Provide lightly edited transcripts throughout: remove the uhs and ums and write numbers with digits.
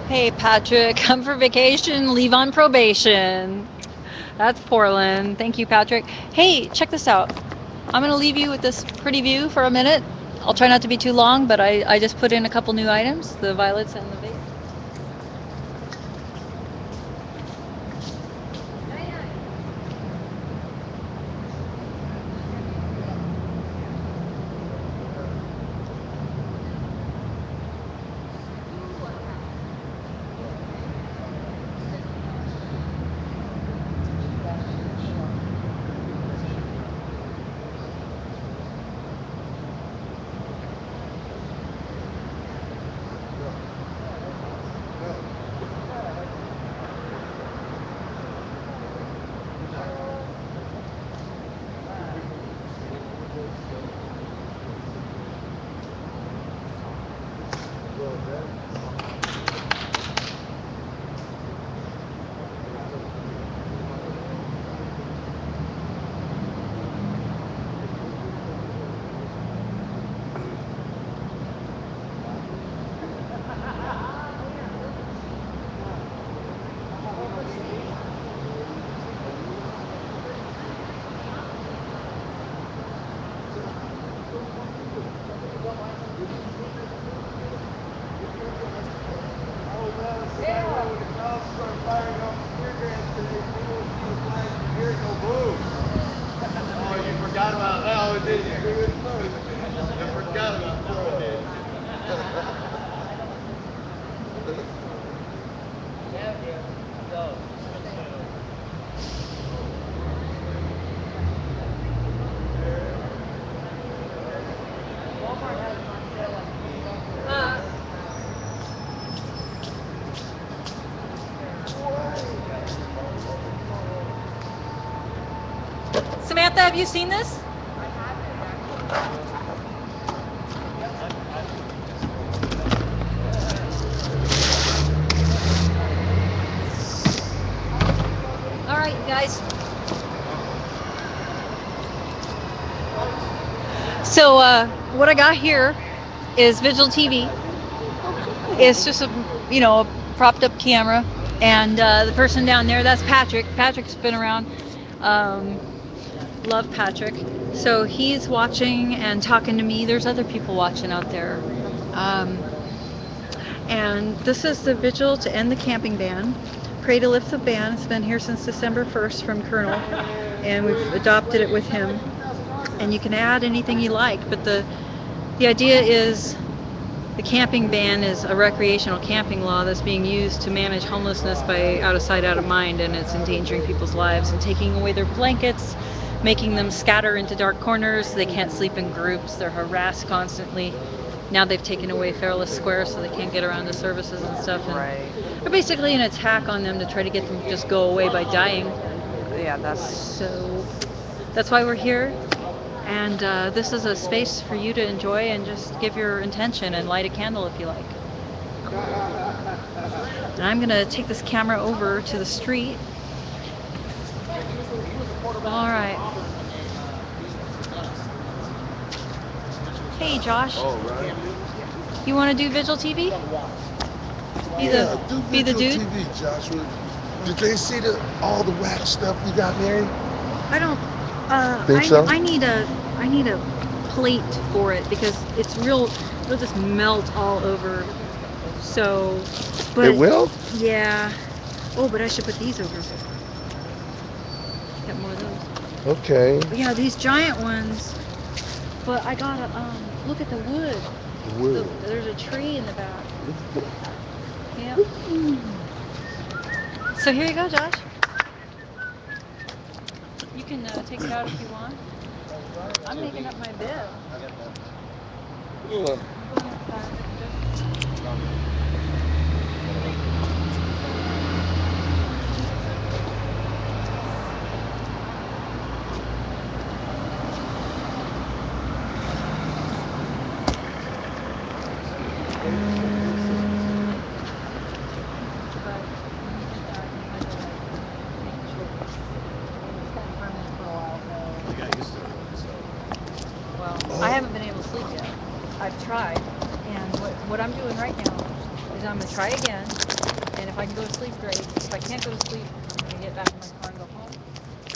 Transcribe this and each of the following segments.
Hey, Patrick, come for vacation, leave on probation. That's Portland. Thank you, Patrick. Hey, check this out. I'm going to leave you with this pretty view for a minute. I'll try not to be too long, but I just put in a couple new items, the violets and the vase. Samantha, have you seen this? All right, you guys. So, what I got here is Vigil TV. It's just a propped up camera, and the person down there, that's Patrick. Patrick's been around. Um, love Patrick. So he's watching and talking to me. There's other people watching out there. Um, and this is the vigil to end the camping ban. Pray to lift the ban. It's been here since December 1st from Colonel, and we've adopted it with him. And you can add anything you like, but the idea is the camping ban is a recreational camping law that's being used to manage homelessness by out of sight, out of mind, and it's endangering people's lives and taking away their blankets, making them scatter into dark corners. They can't sleep in groups. They're harassed constantly. Now they've taken away Fairless Square so they can't get around to services and stuff. And Right. they're basically an attack on them to try to get them to just go away by dying. Yeah, that's So that's why we're here. And this is a space for you to enjoy and just give your intention and light a candle if you like. And I'm going to take this camera over to the street. All right. Hey, Josh. All right. You want to do Vigil TV? Be the Yeah, do be the visual dude? TV, Joshua. Did they see all the whack stuff we got, Mary? I don't Think so? I need a plate for it because it's real it'll just melt all over. So, It but will? yeah. Oh, but I should put these over. Get more of those. Okay. Yeah, these giant ones. But I gotta look at the wood. Wood. There's a tree in the back. Yep. So here you go, Josh. You can take it out if you want. I'm making up my bed. Ugh. I'm going outside in just a second. But when you get that, you had to like make sure. It's kind of permanent for a while. Well, I Oh, haven't been able to sleep yet. I've tried, and what I'm doing right now is I'm gonna try again, and if I can go to sleep, great. If I can't go to sleep, I'm gonna get back in my car and go home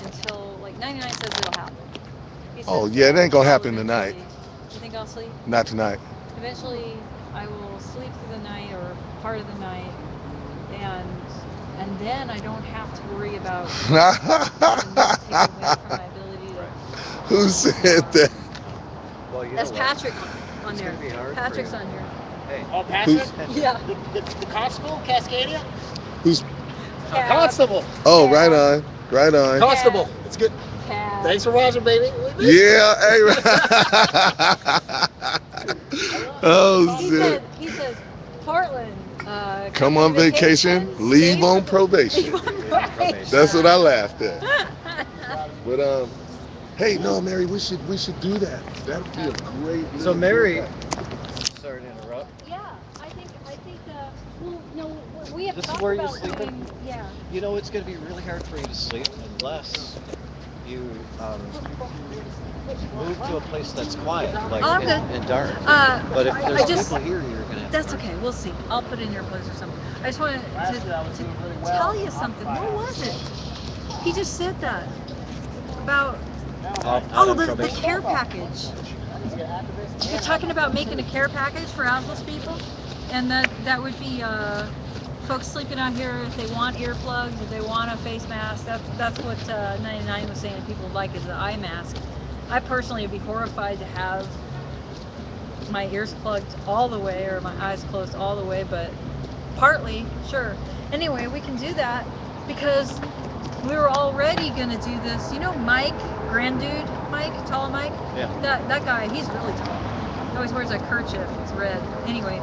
until like 99 says it'll happen. He Oh says yeah, it ain't gonna I'll happen tonight. eventually. You think I'll sleep? Not tonight. Eventually, I will sleep through the night or part of the night, and and then I don't have to worry about having this take away from my ability to Who sleep said tomorrow. that? Well, you That's know what? Patrick on It's there. gonna be hard for Patrick's you. on here. Hey, Oh, Patrick? Yeah. The constable, Cascadia? Who's? Cab. Constable. Oh, Cab. right on, right on. Constable. It's good. Cab. Thanks for watching, baby. Yeah, hey. Oh He shit. says, Portland, Come on vacation, leave on probation. Leave on probation. That's what I laughed at. But hey, no, Mary, we should do that. That'd be a great. So little Mary, tour. sorry to interrupt. Yeah, I think, well, no, we have This is talked where you're about sleeping? doing, yeah. You know it's gonna be really hard for you to sleep unless you move to a place that's quiet, like Oh, I'm good. and dark. Uh, But if I there's just, people here, you're gonna have. that's okay, we'll see. I'll put in earplugs or something. I just wanted to tell you something. What was it? He just said that about, Out oh, on the probation. care package. You're talking about making a care package for houseless people, and that would be folks sleeping out here if they want earplugs, if they want a face mask. That's what 99 was saying people would like is the eye mask. I personally would be horrified to have my ears plugged all the way or my eyes closed all the way, but partly, sure. Anyway, we can do that because we were already gonna do this. You know Mike, grand dude, Mike, tall Mike? Yeah. That guy, he's really tall. He always wears a kerchief, it's red. Anyway,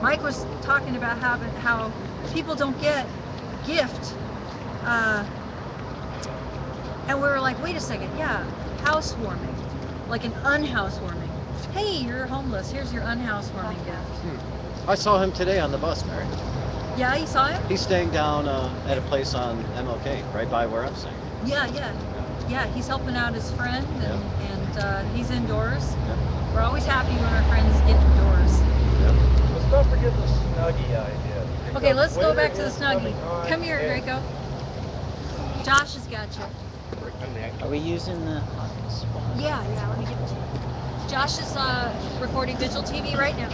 Mike was talking about how people don't get a gift. And we were like, wait a second, yeah, housewarming. Like an unhousewarming. Hey, you're homeless, here's your unhousewarming gift. I saw him today on the bus, Mary. Yeah, you saw him? He's staying down at a place on MLK, right by where I'm staying. Yeah, he's helping out his friend, Yep. and he's indoors. Yep. We're always happy when our friends get indoors. Yep. Let's not forget the Snuggie idea. Okay, let's go back to the Winter is Snuggie. coming on, Come here, and- Draco. Josh has got you. Are we using the spot? Yeah, let me give it to you. Josh is recording Vigil TV right now.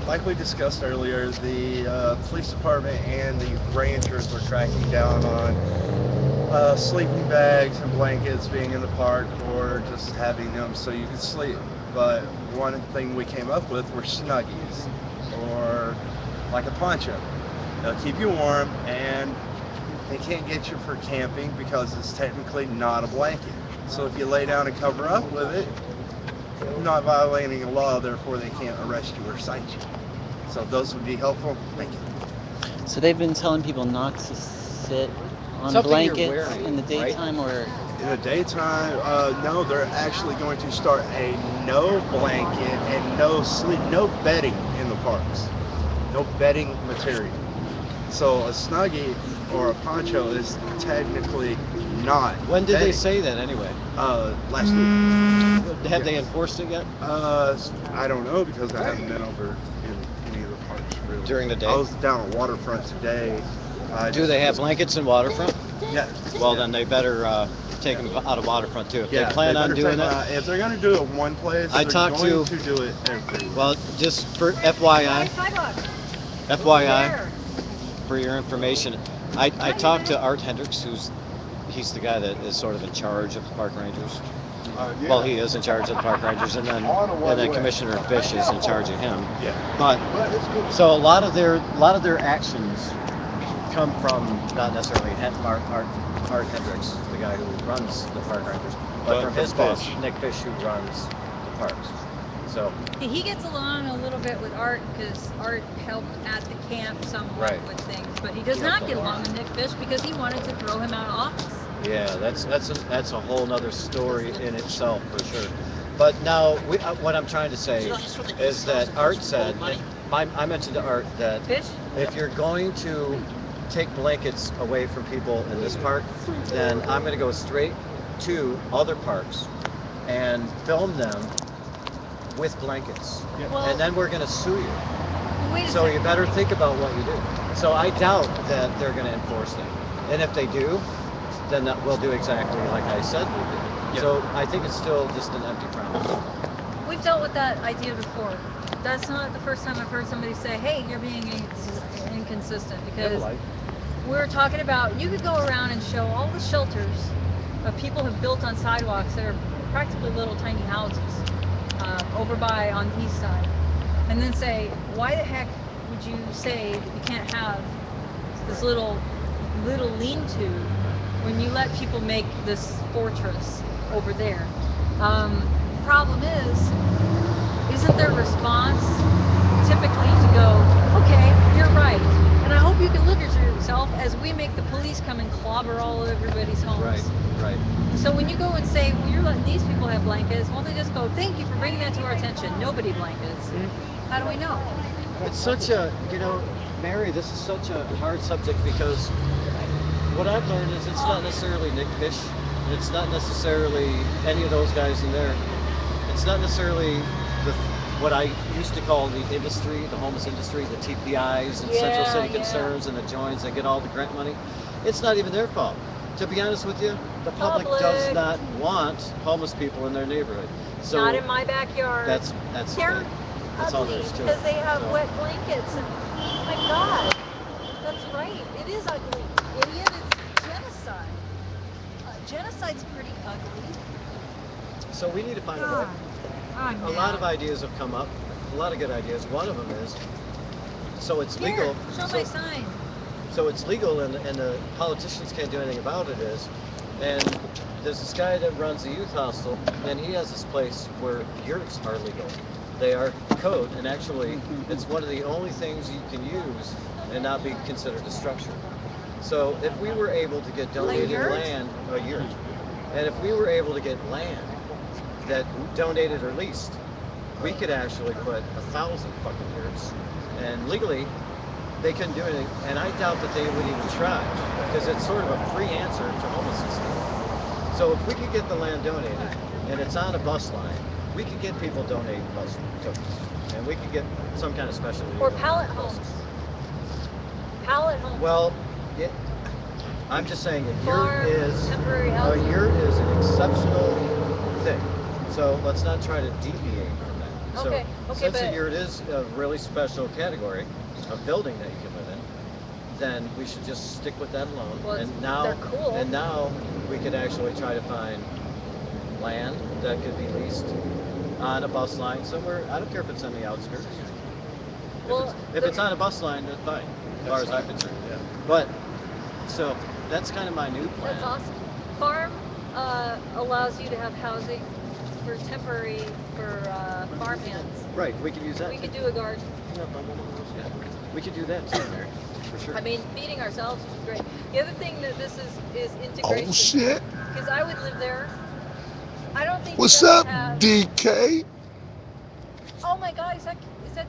Like we discussed earlier, the police department and the rangers are tracking down on sleeping bags and blankets being in the park or just having them so you can sleep. But one thing we came up with were snuggies or like a poncho. They'll keep you warm and they can't get you for camping because it's technically not a blanket. So if you lay down and cover up with it, you're not violating a law, therefore they can't arrest you or cite you. So those would be helpful. Thank you. So they've been telling people not to sit on Something you're blankets wearing, in the right? daytime, or In the daytime, no, they're actually going to start a no blanket and no bedding in the parks. No bedding material. So a snuggie or a poncho is technically not. When did they bedding. say that anyway? Last week. Have they enforced it yet? I don't know because I haven't been over in any of the parks really. During the day? I was down at Waterfront today. Do they have blankets in Waterfront? Yeah. Well, then they better take them out of Waterfront too. If Yeah, they plan they on better doing take it. them out. If they're going to do it one place, I they're talked going to- to do it everywhere. Well, just for FYI, FYI, There. for your information, I talked to Art Hendricks, he's the guy that is sort of in charge of the park rangers. Yeah. Well, he is in charge of the park rangers, and then Commissioner Fish is in charge of him. Yeah. But so a lot of their actions come from not necessarily Art Hendricks, the guy who runs the park rangers, but from his boss, Nick Fish, who runs the parks. So He gets along a little bit with Art because Art helped at the camp somewhat Right. with things, but he does He not helped a get lot. along with Nick Fish because he wanted to throw him out of office. yeah, that's a whole nother story in itself for sure. But now, what I'm trying to say is that Art said, I mentioned to Art that Fish? if you're going to take blankets away from people in this park, then I'm going to go straight to other parks and film them with blankets. Well- And then we're going to sue you. Wait a So you second. better think about what you do. So I doubt that they're going to enforce that. And if they do, then that we'll do exactly like I said we'll do. Yeah. So I think it's still just an empty promise. We've dealt with that idea before. That's not the first time I've heard somebody say, "Hey, you're being inconsistent," because we're talking about you could go around and show all the shelters that people have built on sidewalks that are practically little tiny houses over by on the east side, and then say, why the heck would you say that you can't have this little lean-to when you let people make this fortress over there? Problem is, isn't their response typically to go, okay, you're right, and I hope you can look at yourself as we make the police come and clobber all of everybody's homes. Right, right. So when you go and say, well, you're letting these people have blankets, well, they just go, thank you for bringing that to our attention. Nobody blankets. How do we know? It's such a, Mary, this is such a hard subject because what I've learned is it's not necessarily Nick Fish. It's not necessarily any of those guys in there. It's not necessarily what I used to call the industry, the homeless industry, the TPIs and Central City Concerns and the joints that get all the grant money. It's not even their fault. To be honest with you, the public does not want homeless people in their neighborhood. So not in my backyard. That's They're okay. That's all there ugly is to it. because they have So- wet blankets and my God, that's right. It is ugly, idiot. It's genocide. Genocide's pretty ugly. So we need to find a way. God. A lot of ideas have come up, a lot of good ideas. One of them is, so it's legal. Show my sign. So it's legal and the politicians can't do anything about it is, and there's this guy that runs the youth hostel, and he has this place where yurts are legal. They are code, and actually it's one of the only things you can use and not be considered a structure. So if we were able to get donated land, a yurt, and if we were able to get land that donated or leased, we could actually put 1,000 fucking yurts, and legally they couldn't do anything, and I doubt that they would even try, because it's sort of a free answer to homelessness. So if we could get the land donated, and it's on a bus line, we could get people donating bus tokens, and we could get some kind of specialty. Or pallet homes. Pallet homes. Well, I'm just saying a Farm, yurt is temporary housing. a yurt is an exceptional thing. So let's not try to deviate from that. Okay, So since a yurt is a really special category of building that you can live in, then we should just stick with that alone. Well, and they're cool. now we could actually try to find land that could be leased on a bus line somewhere. I don't care if it's on the outskirts. Well, if it's on a bus line, then fine, as far as I'm concerned. Yeah. But so that's kind of my new plan. That's awesome. Farm allows you to have housing for temporary for farmhands. Right, we could use that. We too. could do a garden. Yeah, we could do that too, Mary, for sure. I mean, feeding ourselves would be great. The other thing that this is integration. Oh shit! Because I would live there. I don't think. What's you up, have... DK? Oh my God, is that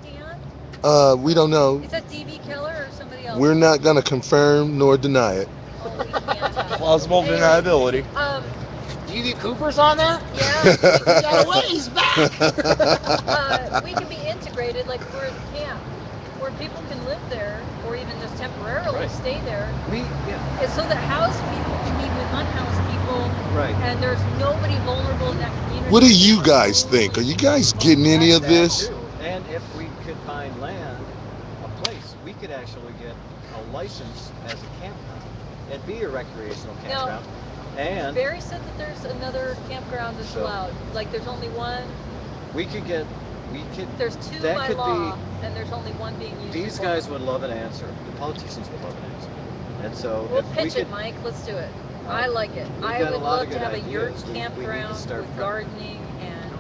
Dion? We don't know. Is that DB Keller or somebody else? We're not gonna confirm nor deny it. Oh, we can't. Plausible Anyway, deniability. DB Cooper's on that? Yeah. He got away, he's back! We can be integrated like we're at the camp, where people can live there, or even just temporarily stay there. And so that housed people can meet with unhoused people, and there's nobody vulnerable in that community. What do you guys think? Are you guys getting any of this? And if we could find land, a place, we could actually get a license as a campground and be a recreational campground. And Barry said that there's another campground that's allowed. Like there's only one. There's two by law, and there's only one being used. These guys would love an answer. The politicians would love an answer. And so we'll if pitch we it, Mike. Let's do it. I like it. I would love to have a yurt campground with gardening and.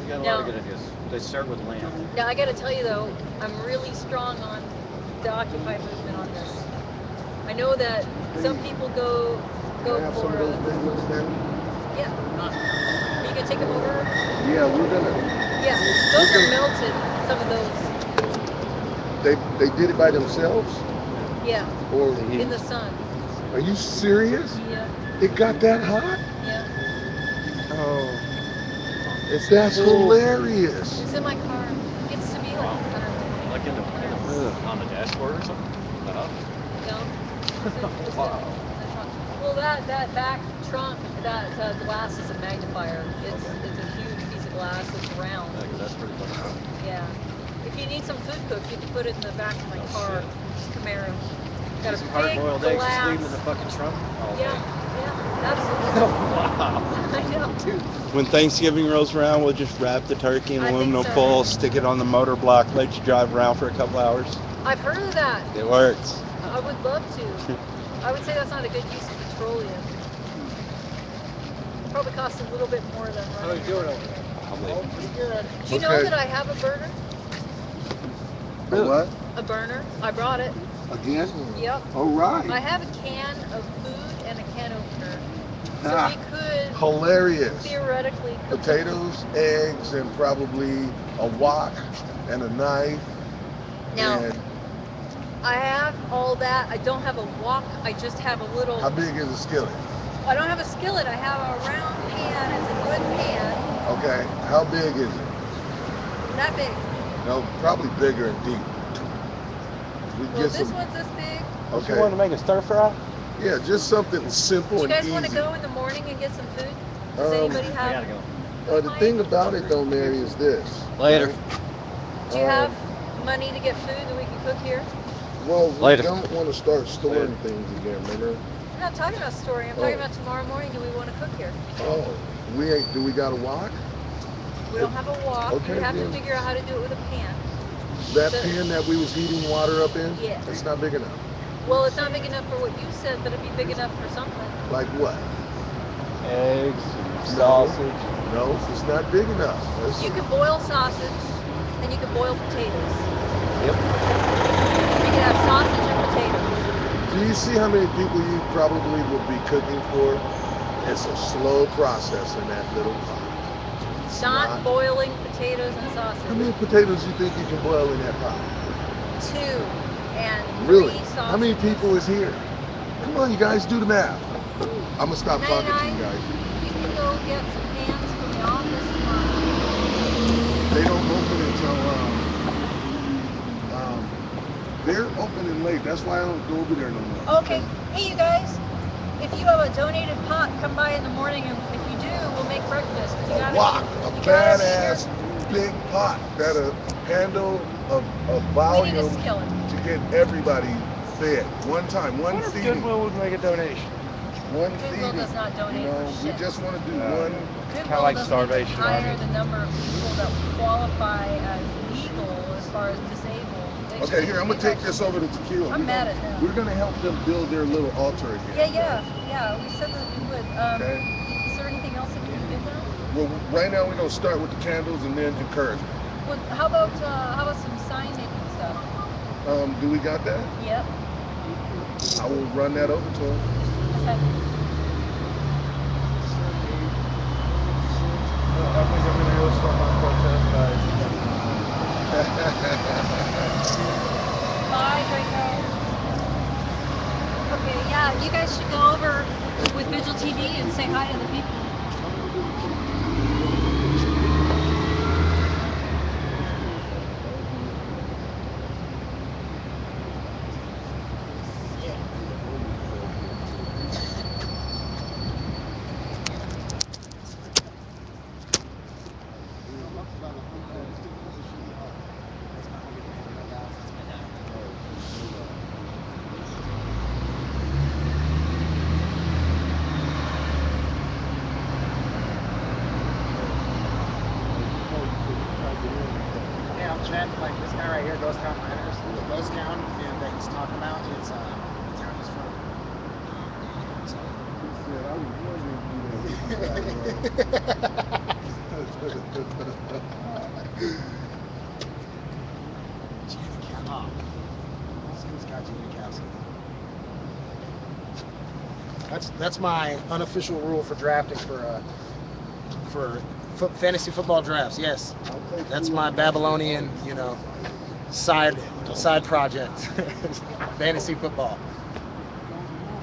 We got a lot of good ideas. They start with land. Now I got to tell you though, I'm really strong on the Occupy movement on this. I know that some people go Have some of those penguins there? Yeah. Are you gonna take them over? Yeah, we're gonna. Yeah, those are melted. Some of those. They did it by themselves? Yeah. Or in the sun. Are you serious? Yeah. It got that hot? Yeah. That's hilarious. It's in my car. It gets to be like 100. escort or something? No. No. Just Wow. in the trunk. Well, that back trunk, that glass is a magnifier. It's a huge piece of glass that's round. Yeah, 'cause that's pretty fucking cool. Yeah. If you need some food cooked, you can put it in the back of my car. It's Camaro. Got Need a some big hard-boiled eggs, just leave them in glass. the fucking trunk all day. Yeah, absolutely. Wow. I know. Dude, when Thanksgiving rolls around, we'll just wrap the turkey in I think aluminum so. foil, stick it on the motor block, let you drive around for a couple hours. I've heard of that. It works. I would love to. I would say that's not a good use of petroleum. Probably costs a little bit more than How you doing over there? Oh, pretty good. Do you know Okay. that I have a burner? A what? A burner. I brought it. Again? Yep. All right. I have a can of food and a can opener. So Ah, we could hilarious. theoretically cook Potatoes, eggs, and probably a wok and a knife. Now, And I have all that. I don't have a wok. I just have a little. how big is a skillet? I don't have a skillet. I have a round pan. It's a good pan. Okay. How big is it? That big. No, probably bigger and deep. We Well, get this some. one's this big. Okay. You want to make a stir fry? Yeah, just something simple Do you and guys easy. want to go in the morning and get some food? Does anybody I have? gotta go. The thing about it though, Mary, is this. Later. right? Do you have money to get food that we can cook here? Well, we Later. don't want to start storing things again, remember? I'm not talking about storing. I'm talking about tomorrow morning. Do we want to cook here? Oh, we ain't. Do we got a wok? We don't have a wok. Okay, We have to then. figure out how to do it with a pan. That So- pan that we was heating water up in? Yeah. It's not big enough. Well, it's not big enough for what you said, but it'd be big enough for something. Like what? Eggs, No. sausage. No, it's not big enough. That's- You could boil sausage, and you could boil potatoes. Yep. You could have sausage and potatoes. Do you see how many people you probably would be cooking for? It's a slow process in that little pot. It's Not boiling potatoes and sausage. How many potatoes you think you can boil in that pot? 2 and 3 Really? sausages. How many people is here? Come on, you guys, do the math. I'm gonna stop talking to you guys. You can go get some pans from the office tomorrow. They don't open until they're opening late. That's why I don't go over there no more. Okay. Hey, you guys. If you have a donated pot, come by in the morning, and if you do, we'll make breakfast. But you A gotta wok, be, a you gotta be badass big pot that'll handle a here. We need volume a skillet. to get everybody fed. One time, one What if feeding. Goodwill would make a donation? One Goodwill feeding. does not donate You know, for we shit. just want to do Yeah. one. Goodwill like doesn't even Starvation hire Army. the number of people that qualify as legal as far as disabled. They Okay, here, I'm gonna they take this over to Tequila. I'm mad at them. We're gonna help them build their little altar again. Yeah. We said that we would. Okay. Is there anything else that we can do now? Well, right now we're gonna start with the candles and then encouragement. Well, how about some sign making stuff? Do we got that? Yep. I will run that over to him. Okay. I think I'm gonna go start my protest Bye, Draco. Okay, yeah, you guys should go over with Vigil TV and say hi to the people. Yeah, I'm chatting like this guy right here, Ghost Town Miners. Ghost Town that he's talking about is the town he's from. Oh, this guy Jimmy Castle. That's my unofficial rule for drafting for fantasy football drafts. Yes, that's my Babylonian, side project. Fantasy football.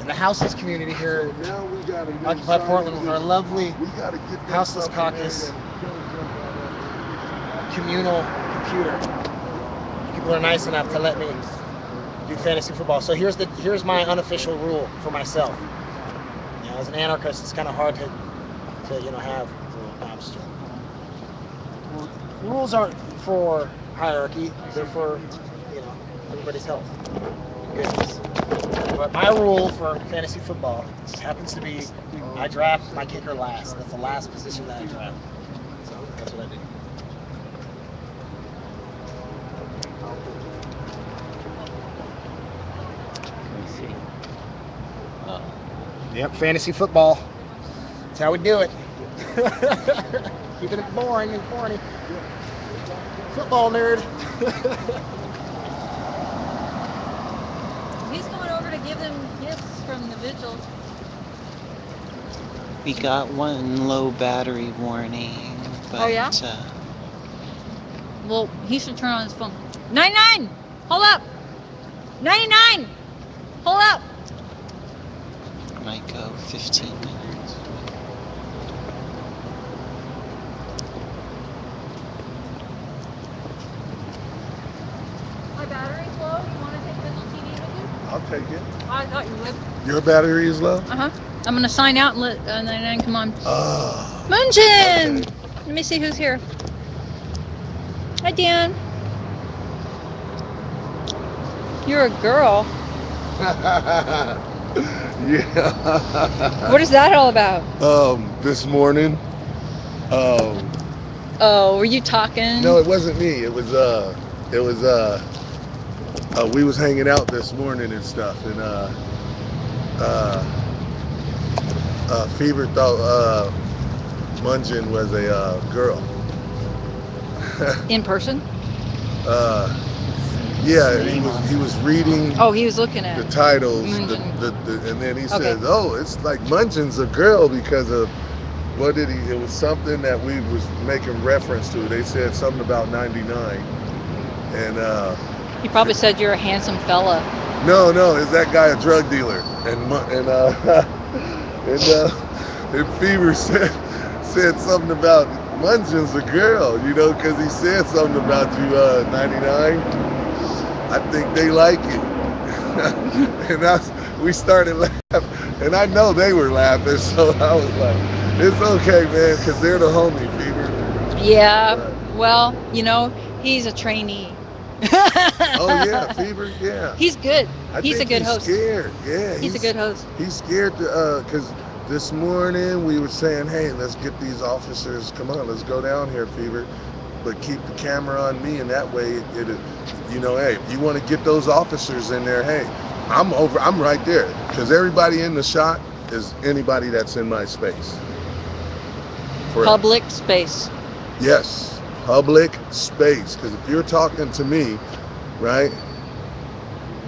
And the houseless community here, So now we gotta Occupy Portland, our lovely We gotta get them Houseless stuff in there Caucus. that don't jump out at communal computer. People are nice enough to let me do fantasy football. So here's my unofficial rule for myself. As an anarchist, it's kind of hard to have. No, I'm just joking. Rules aren't for hierarchy; they're for everybody's health, goodness. But my rule for fantasy football happens to be I draft my kicker last. That's the last position that I draft. So that's what I do. Let me see. Oh. Yep, fantasy football. That's how we do it. Keeping it boring and corny. Football nerd. He's going over to give them gifts from the vigil. We got one low battery warning, but Oh, yeah? Well, he should turn on his phone. 99! Hold up! 99! Hold up! might go 15 minutes. My battery's low. You want to take Vigil TV with you? I'll take it. I thought you would. Your battery is low? Uh-huh. I'm going to sign out and let 99 come on. Oh. Munchen! Okay. Let me see who's here. Hi, Dan. You're a girl. Yeah. What is that all about? This morning. Oh, were you talking? No, it wasn't me. It was we was hanging out this morning and stuff, and Fever thought Munchen was a girl. In person? Yeah, he was reading Oh, he was looking at the titles, Munchen. and then he Okay. says, "Oh, it's like Munchen's a girl because of what did he? It was something that we was making reference to. They said something about 99, and He probably said you're a handsome fella. no, is that guy a drug dealer? And and Fever said something about Munchen's a girl, because he said something about you, 99. I think they like it. And we started laughing, and I know they were laughing, so I was like, it's okay, man, because they're the homie, Fever. Yeah, Right. well, he's a trainee. Oh, yeah, Fever, yeah. He's good. I He's a think good he's host. scared. Yeah, He's a good host. He's scared because this morning we were saying, hey, let's get these officers. Come on, let's go down here, Fever. But keep the camera on me, and that way, hey, if you want to get those officers in there, hey, I'm right there, because everybody in the shot is anybody that's in my space. Public space. Yes, public space. Because if you're talking to me, right,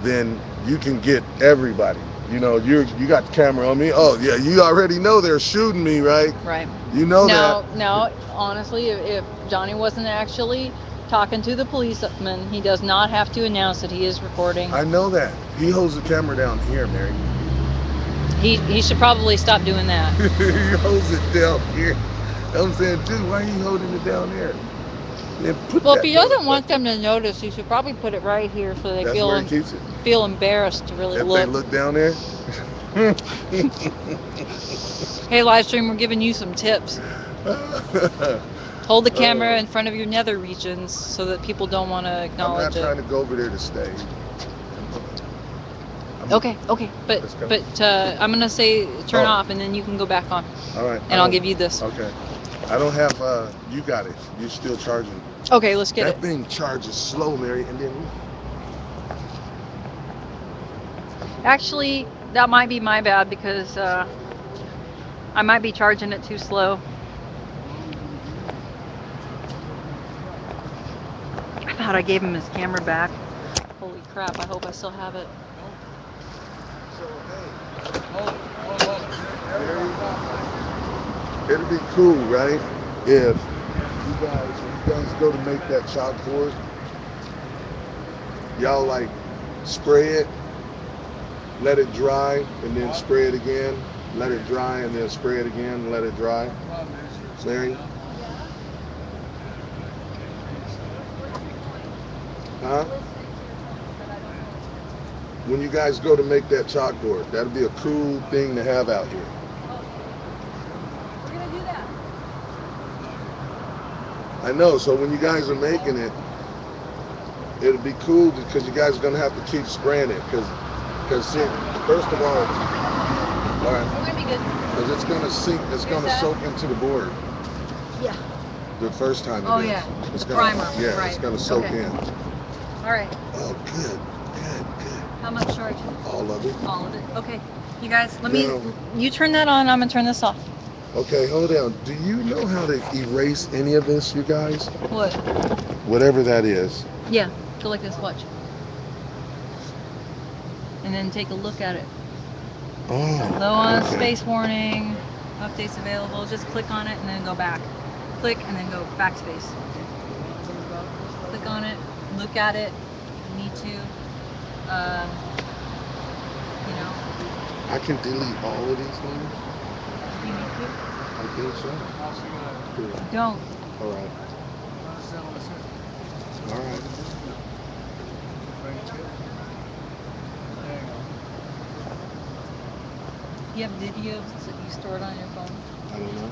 then you can get everybody. You got the camera on me. Oh yeah, you already know they're shooting me, right? Right. You know that. No, honestly, if Johnny wasn't actually talking to the policeman, he does not have to announce that he is recording. I know that. He holds the camera down here, Mary. He should probably stop doing that. He holds it down here. I'm saying, dude, why are you holding it down there? Well, if he doesn't want them to notice, he should probably put it right here so they That's where he keeps it. feel embarrassed to really If look. they look down there. Hey, live stream, we're giving you some tips. Hold the camera in front of your nether regions so that people don't want to I'm acknowledge not trying to go over there to stay. Okay, but Let's go. I'm gonna say turn Oh. off, and then you can go back on, All right. and I'll give you this. Okay. I don't have. You got it. You're still charging. Okay, let's get That it. thing charges slow, Mary, and then. Actually, that might be my bad because I might be charging it too slow. I thought I gave him his camera back. Holy crap! I hope I still have it. So hey, it'd be cool, right? If you guys go to make that chalkboard, y'all like spray it, let it dry, and then spray it again, let it dry, and then spray it again, and let it dry. Mary? Huh? when you guys go to make that chalkboard. That'd be a cool thing to have out here. We're gonna do that. I know. So when you guys are making it, it'd be cool because you guys are gonna have to keep spraying it because first of all right, We're gonna be good. because it's gonna sink, it's gonna that? soak into the board Yeah. the first time it Oh, is. yeah. It's The gonna, primer, yeah, right. it's gonna soak Okay. in. All right. Oh, good. How much charge? All of it. All of it. Okay. You guys, let me. Now- You turn that on. I'm gonna turn this off. Okay, hold on. Do you know how to erase any of this, you guys? What? Whatever that is. Yeah. Go like this. Watch. And then take a look at it. Oh. Low on okay. space warning. Updates available. Just click on it and then go back. Click and then go backspace. Click on it. Look at it. You need to. You know. I can delete all of these things. You need to. I think so. Cool. Don't. All right. All right. You have videos that you stored on your phone. I don't know.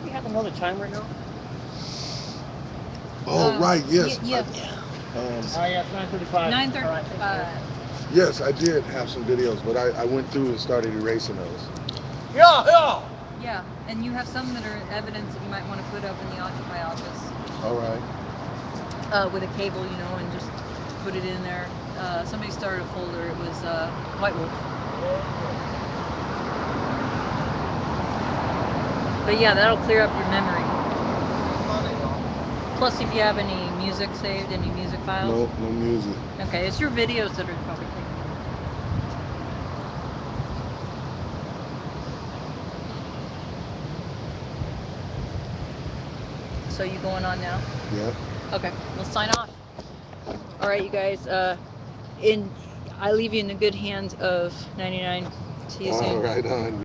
We have another time right now. Oh, right. Yes. Yeah. Oh yeah, it's 9:35. 9:30. All right, thanks, man. Yes, I did have some videos, but I went through and started erasing those. Yeah, and you have some that are evidence that you might want to put up in the Occupy office All right. with a cable, you know, and just put it in there. Somebody started a folder. It was White Wolf. But yeah, that'll clear up your memory. Plus, if you have any music saved, any music files. No music. Okay, it's your videos that are probably taken. So you going on now? Yeah. Okay, we'll sign off. All right, you guys. I leave you in the good hands of 99. See you soon. All right, on.